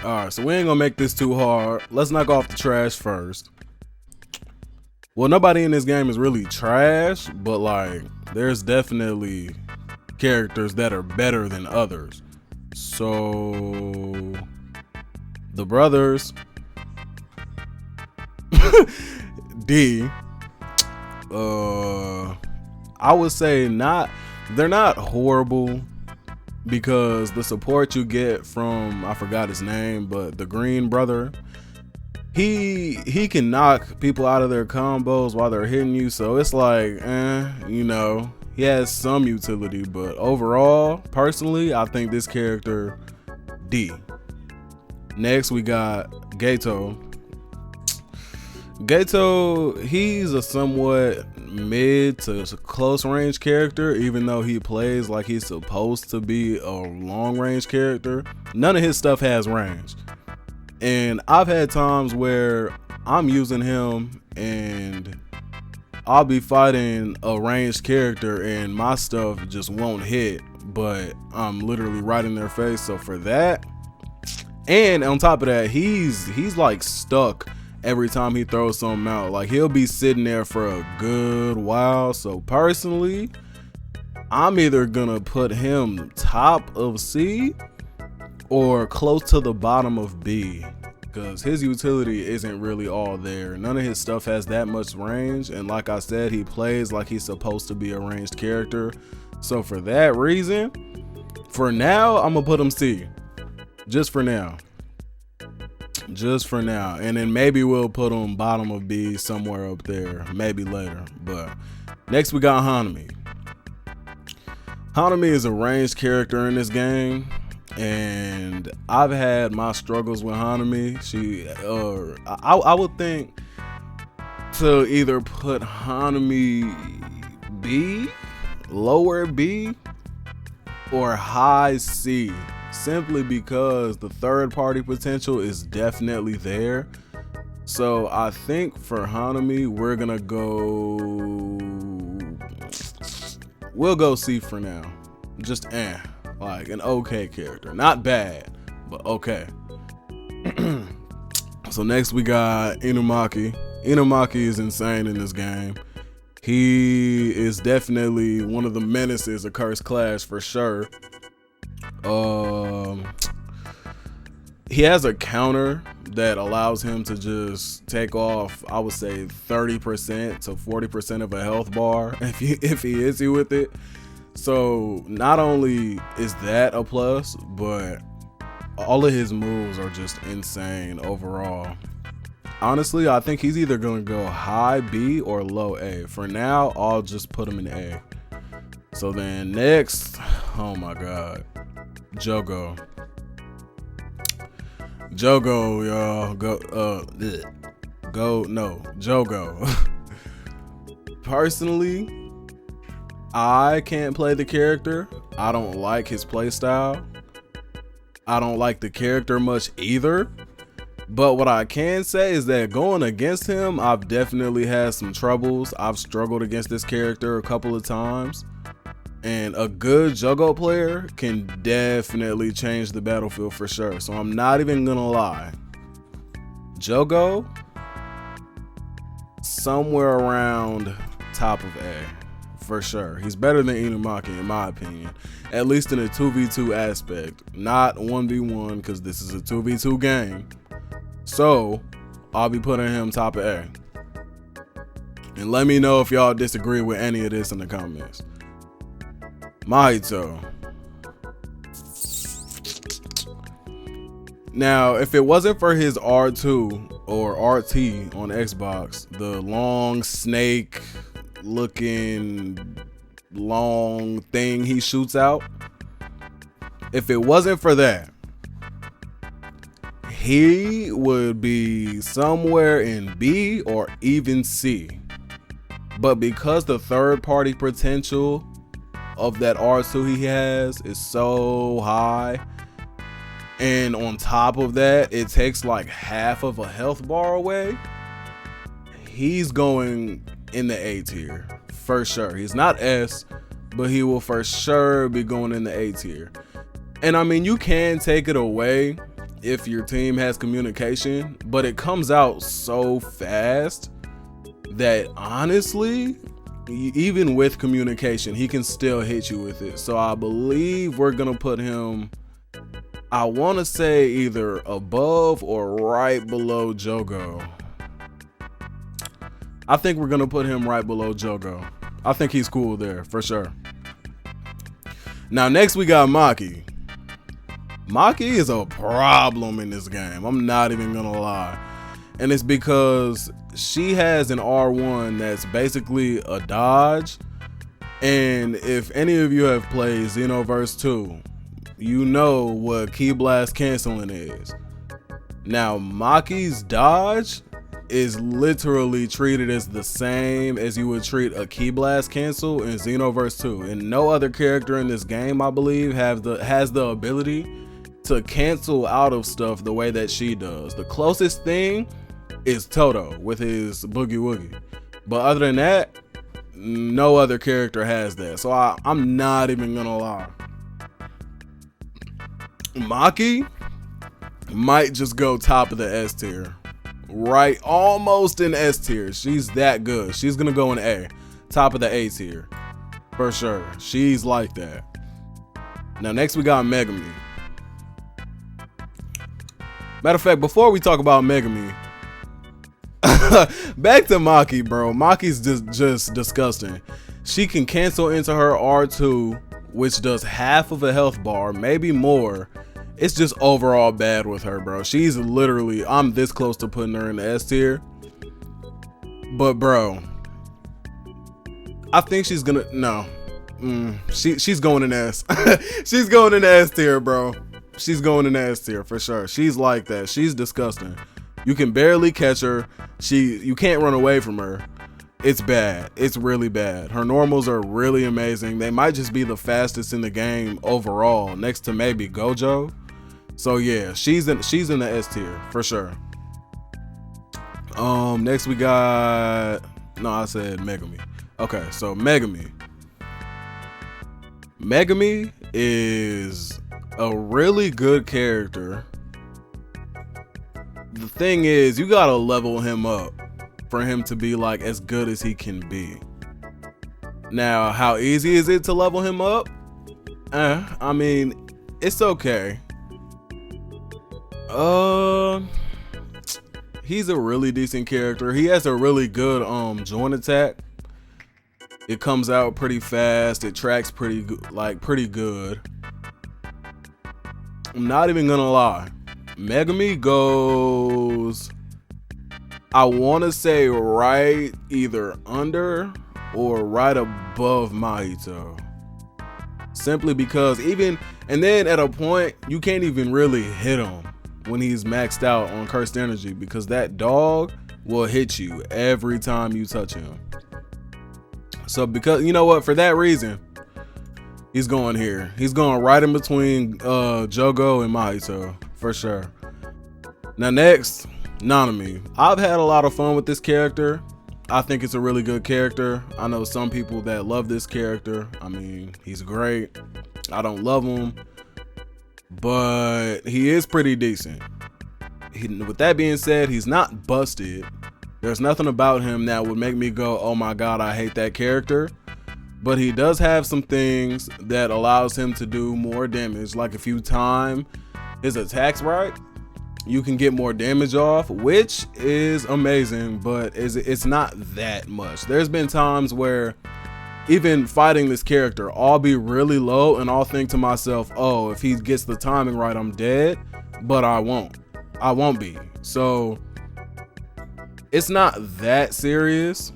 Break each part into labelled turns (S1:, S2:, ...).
S1: Alright, so we ain't gonna make this too hard. Let's knock off the trash first. Well, nobody in this game is really trash, but like, there's definitely characters that are better than others. So, the brothers, D, I would say they're not horrible, because the support you get from, I forgot his name, but the green brother, he can knock people out of their combos while they're hitting you, so it's like, you know, he has some utility, but overall, personally, I think this character, D. Next, we got Gato. Gato, he's a somewhat mid to close range character, even though he plays like he's supposed to be a long range character. None of his stuff has range. And I've had times where I'm using him and I'll be fighting a ranged character and my stuff just won't hit, but I'm literally right in their face. So for that, and on top of that, he's like stuck every time he throws something out. Like, he'll be sitting there for a good while. So personally, I'm either gonna put him top of C or close to the bottom of B, because his utility isn't really all there. None of his stuff has that much range, and like I said, he plays like he's supposed to be a ranged character. So for that reason, for now, I'm gonna put him C. Just for now. And then maybe we'll put him bottom of B somewhere up there, maybe later. But next we got Hanami. Hanami is a ranged character in this game, and I've had my struggles with Hanami. I would think to either put Hanami B, lower B, or high C, simply because the third party potential is definitely there. So I think for Hanami, we'll go C for now. Just like an okay character, not bad, but okay. So next we got Inumaki. Inumaki is insane in this game. He is definitely one of the menaces of Cursed Clash for sure. He has a counter that allows him to just take off, I would say 30% to 40% of a health bar if he hits you with it. So not only is that a plus, but all of his moves are just insane overall. Honestly, I think he's either gonna go high B or low A. For now, I'll just put him in A. So then next, oh my god, Jogo, y'all, Jogo. Personally, I can't play the character. I don't like his playstyle. I don't like the character much either. But what I can say is that going against him, I've definitely had some troubles. I've struggled against this character a couple of times. And a good Jogo player can definitely change the battlefield for sure. So I'm not even gonna lie. Jogo, somewhere around top of A, for sure. He's better than Inumaki in my opinion. At least in a 2v2 aspect. Not 1v1, because this is a 2v2 game. So, I'll be putting him top of A. And let me know if y'all disagree with any of this in the comments. Mahito. Now, if it wasn't for his R2 or RT on Xbox, the long snake looking long thing he shoots out, if it wasn't for that, he would be somewhere in B or even C. But because the third party potential of that R2 he has is so high, and on top of that it takes like half of a health bar away, he's going in the A tier for sure. He's not S, but he will for sure be going in the A tier. And I mean, you can take it away if your team has communication, but it comes out so fast that honestly, even with communication, he can still hit you with it. So I believe we're gonna put him, I want to say either above or right below Jogo. I think we're gonna put him right below Jogo. I think he's cool there for sure. Now next we got Maki. Maki is a problem in this game. I'm not even gonna lie. And it's because she has an R1 that's basically a dodge. And if any of you have played Xenoverse 2, you know what Ki Blast canceling is. Now Maki's dodge is literally treated as the same as you would treat a Ki Blast cancel in Xenoverse 2. And no other character in this game, I believe, has the ability to cancel out of stuff the way that she does. The closest thing is Toto with his Boogie Woogie. But other than that, no other character has that. So I'm not even gonna lie. Maki might just go top of the S tier. Right, almost in S tier. She's that good. She's gonna go in A. Top of the A tier. For sure. She's like that. Now next we got Megami. Matter of fact, before we talk about Megami, back to Maki, bro. Maki's just disgusting. She can cancel into her R2, which does half of a health bar, maybe more. It's just overall bad with her, bro. She's literally, I'm this close to putting her in the S tier. But bro, I think she's gonna, no. She's going in S. She's going in S tier, bro. She's going in S tier for sure. She's like that. She's disgusting. You can barely catch her. You can't run away from her. It's bad. It's really bad. Her normals are really amazing. They might just be the fastest in the game overall, next to maybe Gojo. So yeah, she's in the S tier for sure. Next we got, no, I said Megami. Okay, so Megami. Megami is a really good character. The thing is, you gotta level him up for him to be like as good as he can be. Now, how easy is it to level him up? I mean, it's okay. He's a really decent character. He has a really good joint attack. It comes out pretty fast. It tracks pretty good. I'm not even gonna lie. Megami goes, I want to say right either under or right above Mahito. Simply because and then at a point, you can't even really hit him when he's maxed out on cursed energy, because that dog will hit you every time you touch him. So because, you know what, for that reason, he's going here. He's going right in between Jogo and Mahito, for sure. Now next, Nanami. I've had a lot of fun with this character. I think it's a really good character. I know some people that love this character. I mean, he's great. I don't love him, but he is pretty decent. With that being said, he's not busted. There's nothing about him that would make me go, oh my god, I hate that character. But he does have some things that allows him to do more damage. Like if you time his attacks right, you can get more damage off, which is amazing, but it's not that much. There's been times where even fighting this character, I'll be really low and I'll think to myself, oh, if he gets the timing right, I'm dead, but I won't be. So it's not that serious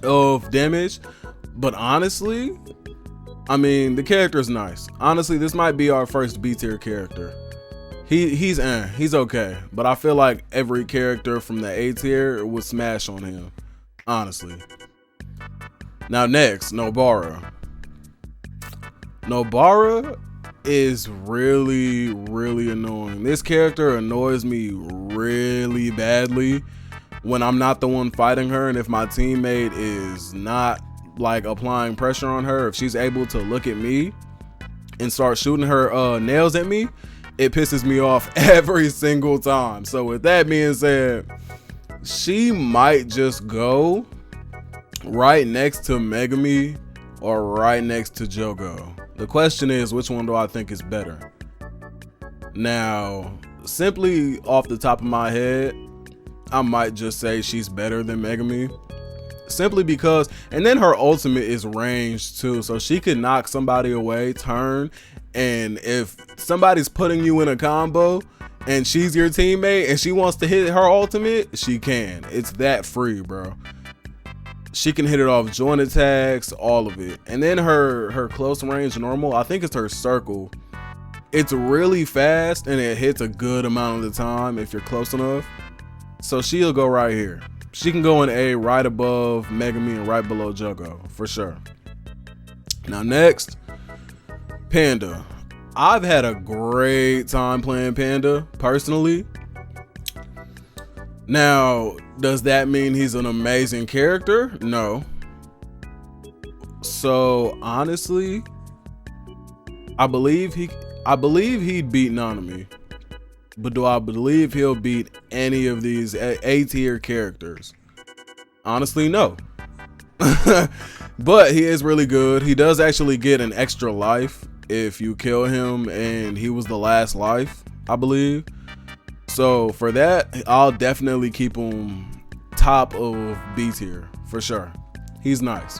S1: of damage, but honestly, I mean, the character is nice. Honestly, this might be our first B tier character. He's okay, but I feel like every character from the A tier would smash on him, honestly. Now next, Nobara. Nobara is really, really annoying. This character annoys me really badly when I'm not the one fighting her, and if my teammate is not like applying pressure on her, if she's able to look at me and start shooting her nails at me, it pisses me off every single time. So with that being said, she might just go right next to Megumi or right next to Jogo. The question is, which one do I think is better? Now, simply off the top of my head, I might just say she's better than Megumi. Simply because, and then her ultimate is ranged too, so she could knock somebody away, turn, and if somebody's putting you in a combo and she's your teammate and she wants to hit her ultimate, she can. It's that free, bro. She can hit it off joint attacks, all of it. And then her close range normal, I think it's her circle. It's really fast and it hits a good amount of the time if you're close enough. So she'll go right here. She can go in A right above Megumi and right below Jogo, for sure. Now next, Panda. I've had a great time playing Panda, personally. Now, does that mean he's an amazing character? No. So, honestly, I believe he'd beat Nanami. But do I believe he'll beat any of these A-tier characters? Honestly, no. But he is really good. He does actually get an extra life if you kill him, and he was the last life, I believe. So for that, I'll definitely keep him top of B tier, for sure. He's nice.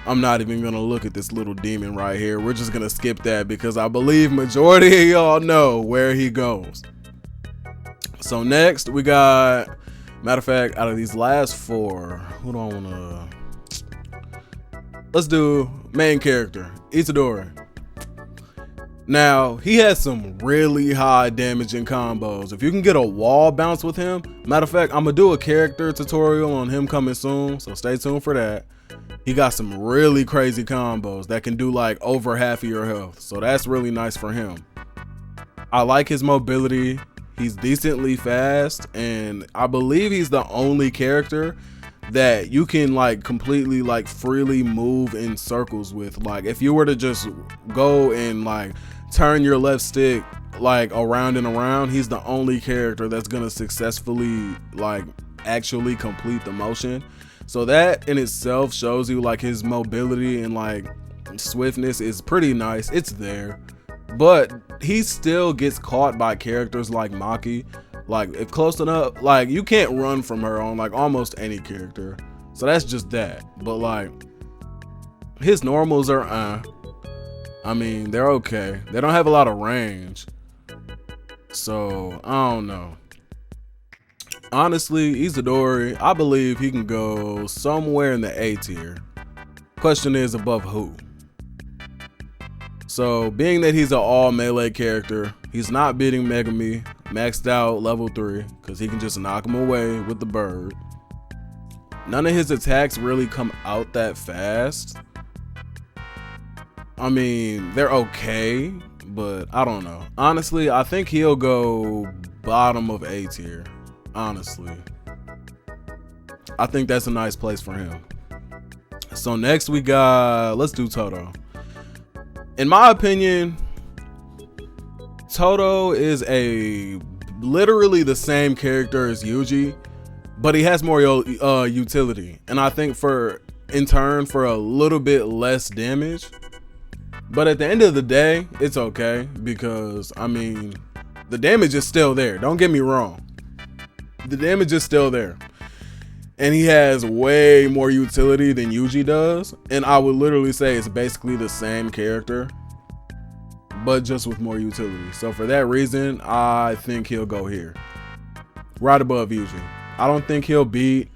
S1: I'm not even gonna look at this little demon right here. We're just gonna skip that because I believe majority of y'all know where he goes. So next we got, matter of fact, out of these last four, who do I wanna, let's do main character, Itadori. Now, he has some really high damaging combos. If you can get a wall bounce with him, matter of fact, I'm gonna do a character tutorial on him coming soon, so stay tuned for that. He got some really crazy combos that can do like over half of your health, so that's really nice for him. I like his mobility. He's decently fast, and I believe he's the only character that you can like completely like freely move in circles with. Like if you were to just go and like turn your left stick like around and around, he's the only character that's gonna successfully like actually complete the motion. So that in itself shows you like his mobility and like swiftness is pretty nice. It's there, but he still gets caught by characters like Maki. Like if close enough, like you can't run from her on like almost any character. So that's just that. But like his normals are I mean, they're okay. They don't have a lot of range. So I don't know. Honestly, Itadori, I believe he can go somewhere in the A tier. Question is, above who? So being that he's an all melee character, he's not beating Megumi, maxed out level 3, because he can just knock him away with the bird. None of his attacks really come out that fast. I mean, they're okay, but I don't know. Honestly, I think he'll go bottom of A tier. Honestly, I think that's a nice place for him. So next we got, let's do Todo. In my opinion, Todo is literally the same character as Yuji, but he has more utility, and I think in turn for a little bit less damage. But at the end of the day, it's okay, because I mean the damage is still there, don't get me wrong. The damage is still there, and he has way more utility than Yuji does, and I would literally say it's basically the same character, but just with more utility. So for that reason, I think he'll go here, right above Yuji. I don't think he'll beat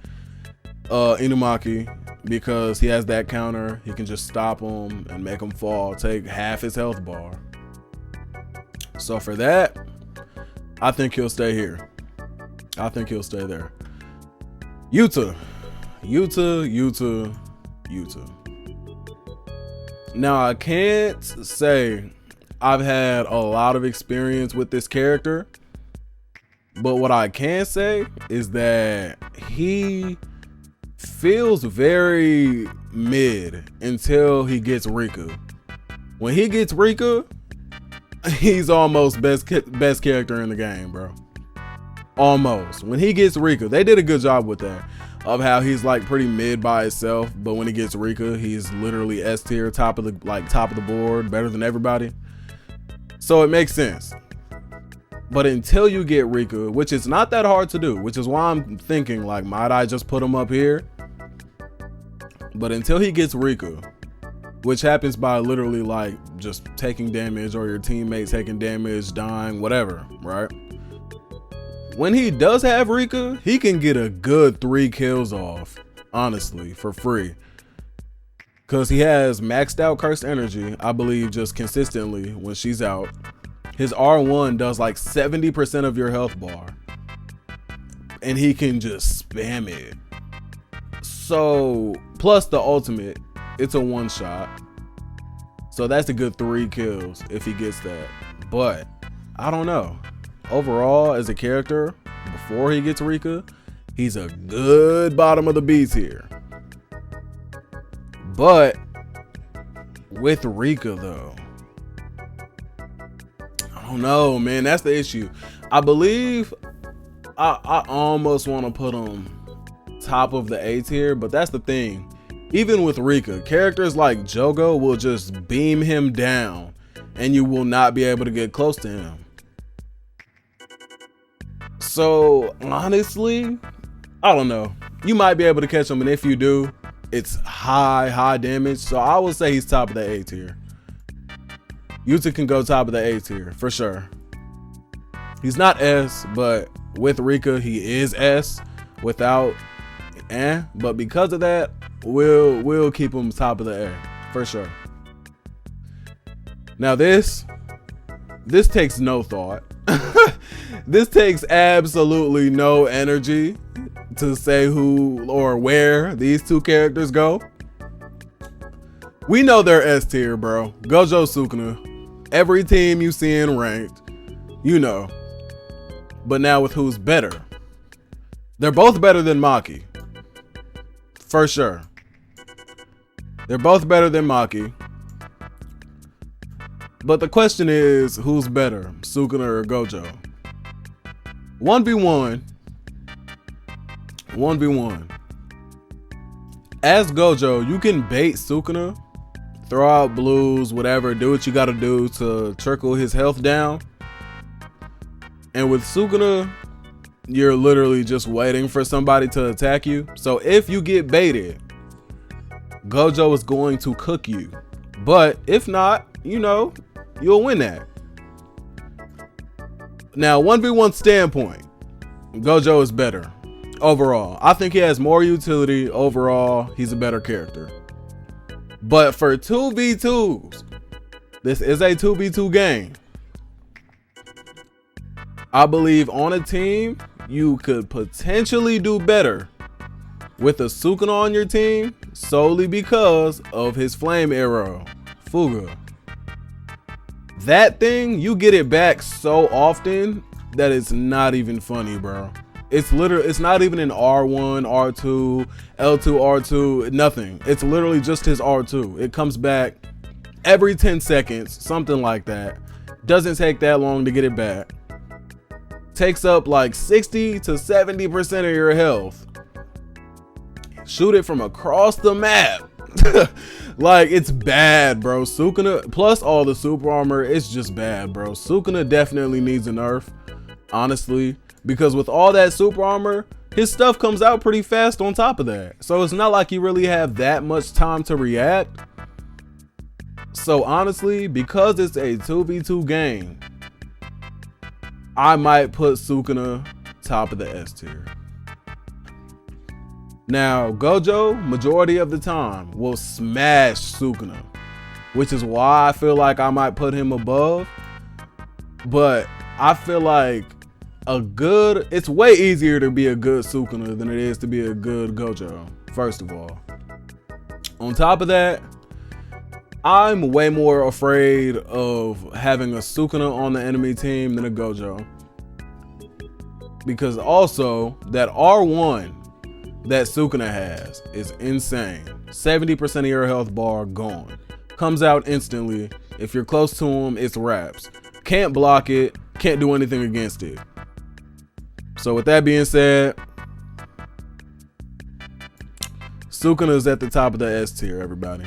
S1: Inumaki, because he has that counter. He can just stop him and make him fall, take half his health bar. So for that, I think he'll stay here. I think he'll stay there. Yuta. Now, I can't say I've had a lot of experience with this character, but what I can say is that he feels very mid until he gets Rika. When he gets Rika, he's almost best character in the game, bro. Almost. When he gets Rika, they did a good job with that, of how he's like pretty mid by himself, but when he gets Rika, he's literally S tier, top of the board, better than everybody. So it makes sense. But until you get Rika, which is not that hard to do, which is why I'm thinking like, might I just put him up here? But until he gets Rika, which happens by literally like just taking damage or your teammates taking damage, dying, whatever, right? When he does have Rika, he can get a good 3 kills off, honestly, for free. Because he has maxed out Cursed Energy, I believe, just consistently when she's out. His R1 does like 70% of your health bar. And he can just spam it. So, plus the ultimate, it's a one shot. So that's a good 3 kills if he gets that. But, I don't know. Overall, as a character, before he gets Rika, he's a good bottom of the B tier. But, with Rika though, I don't know, man. That's the issue. I believe I almost want to put him top of the A tier, but that's the thing. Even with Rika, characters like Jogo will just beam him down and you will not be able to get close to him. So honestly, I don't know. You might be able to catch him, and if you do, it's high damage. So I would say he's top of the A tier. Yuta can go top of the A tier for sure. He's not S, but with Rika he is S. Without, but because of that, we'll keep him top of the A for sure. Now this takes no thought. This takes absolutely no energy to say who or where these two characters go. We know they're S tier, bro. Gojo, Sukuna. Every team you see in ranked, you know. But now with who's better? They're both better than Maki. For sure. They're both better than Maki. But the question is, who's better, Sukuna or Gojo? 1v1. 1v1. As Gojo, you can bait Sukuna, throw out blues, whatever, do what you gotta do to trickle his health down. And with Sukuna, you're literally just waiting for somebody to attack you. So if you get baited, Gojo is going to cook you. But if not, you know, you'll win that. Now, 1v1 standpoint, Gojo is better overall. I think he has more utility overall. He's a better character. But for 2v2s, this is a 2v2 game. I believe on a team, you could potentially do better with a Sukuna on your team solely because of his flame arrow, Fuga. That thing, you get it back so often that it's not even funny, bro. It's not even an R1, R2, L2, R2, nothing. It's literally just his R2. It comes back every 10 seconds, something like that. Doesn't take that long to get it back. Takes up like 60 to 70% of your health. Shoot it from across the map. Like, it's bad, bro. Sukuna, plus all the super armor, it's just bad, bro. Sukuna definitely needs a nerf, honestly, because with all that super armor, his stuff comes out pretty fast on top of that. So it's not like you really have that much time to react. So honestly, because it's a 2v2 game, I might put Sukuna top of the S tier. Now, Gojo, majority of the time, will smash Sukuna, which is why I feel like I might put him above. But I feel like it's way easier to be a good Sukuna than it is to be a good Gojo, first of all. On top of that, I'm way more afraid of having a Sukuna on the enemy team than a Gojo. Because also, that R1 that Sukuna has is insane. 70% of your health bar gone. Comes out instantly. If you're close to him, it's wraps. can't block it, can't do anything against it. So with that being said, Sukuna is at the top of the S tier, everybody.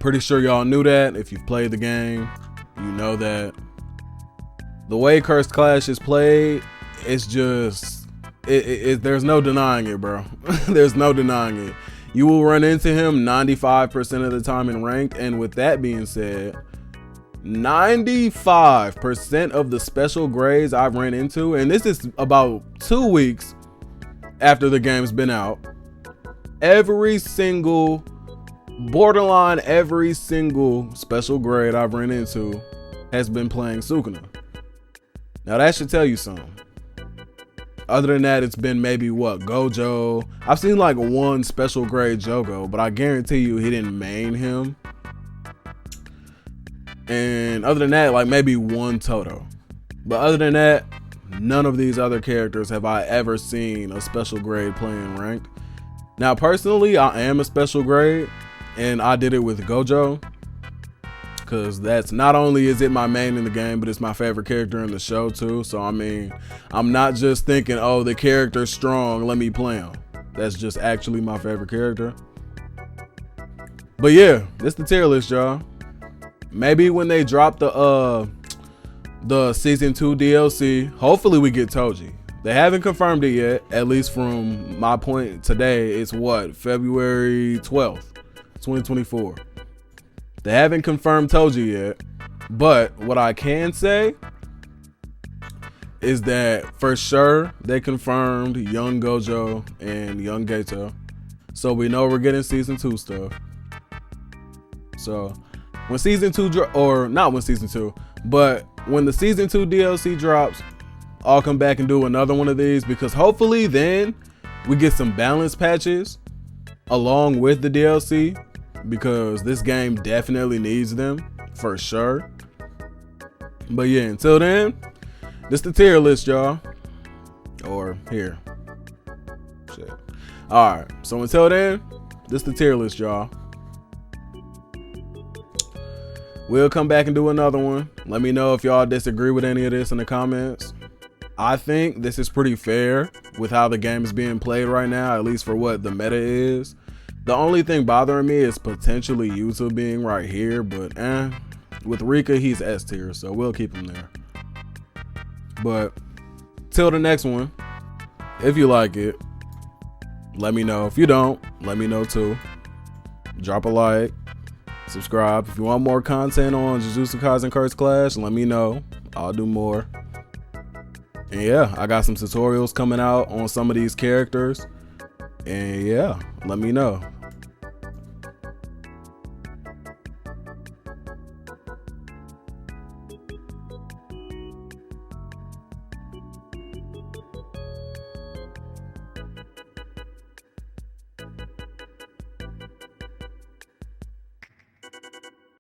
S1: Pretty sure y'all knew that. If you've played the game, you know that. The way Cursed Clash is played, it's just, there's no denying it, bro. There's no denying it. You will run into him 95% of the time in ranked, and with that being said, 95% of the special grades I've ran into, and this is about 2 weeks after the game's been out, every single special grade I've run into has been playing Sukuna. Now that should tell you something. Other than that, it's been maybe what, Gojo. I've seen like one special grade Jogo, but I guarantee you he didn't main him. And other than that, like maybe one Toto. But other than that, none of these other characters have I ever seen a special grade playing ranked. Now personally, I am a special grade, and I did it with Gojo, because that's not only is it my main in the game, but it's my favorite character in the show too. So I mean, I'm not just thinking, oh, the character's strong, let me play him. That's just actually my favorite character. But yeah, this the tier list, y'all. Maybe when they drop the season 2 DLC, hopefully we get Toji. They haven't confirmed it yet, at least from my point today. It's what, February 12th, 2024. They haven't confirmed Toji yet, but what I can say is that for sure they confirmed young Gojo and young Geto. So we know we're getting season 2 stuff. So when season 2 or not when season 2, but when the season 2 DLC drops, I'll come back and do another one of these, because hopefully then we get some balance patches along with the DLC, because this game definitely needs them for sure. But yeah, until then, this the tier list, y'all. Or here. Shit. Alright, so until then, this the tier list, y'all. We'll come back and do another one. Let me know if y'all disagree with any of this in the comments. I think this is pretty fair with how the game is being played right now, at least for what the meta is. The only thing bothering me is potentially YouTube being right here, but with Rika, he's S tier, so we'll keep him there. But till the next one, if you like it, let me know. If you don't, let me know too. Drop a like, subscribe. If you want more content on Jujutsu Kaisen Cursed Clash, let me know. I'll do more. And yeah, I got some tutorials coming out on some of these characters. And yeah, let me know.